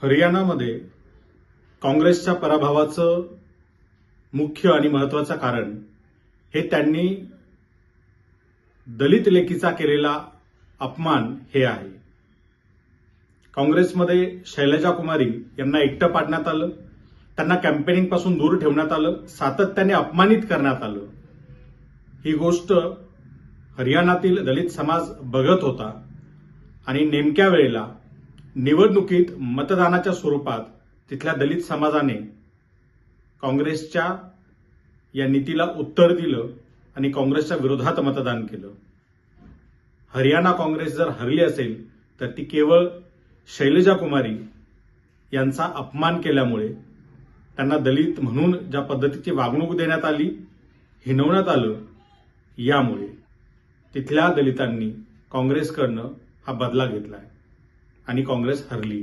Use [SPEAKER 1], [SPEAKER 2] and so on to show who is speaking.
[SPEAKER 1] हरियाणामध्ये काँग्रेसच्या पराभवाचं मुख्य आणि महत्त्वाचं कारण हे त्यांनी दलित लेकीचा केलेला अपमान हे आहे। काँग्रेसमध्ये शैलजा कुमारी यांना एकटं पाडण्यात आलं, त्यांना कॅम्पेनिंग पासून दूर ठेवण्यात आलं, सातत्याने अपमानित करण्यात आलं। ही गोष्ट हरियाणातील दलित समाज बघत होता आणि नेमक्या वेळेला निवडणुकीत मतदानाच्या स्वरूपात तिथल्या दलित समाजाने काँग्रेसच्या या नीतीला उत्तर दिलं आणि काँग्रेसच्या विरोधात मतदान केलं। हरियाणा काँग्रेस जर हरली असेल तर ती केवळ शैलजा कुमारी यांचा अपमान केल्यामुळे, त्यांना दलित म्हणून ज्या पद्धतीची वागणूक देण्यात आली, हिणवण्यात आलं, यामुळे तिथल्या दलितांनी काँग्रेसकडनं हा बदला घेतलाय आणि काँग्रेस हरली।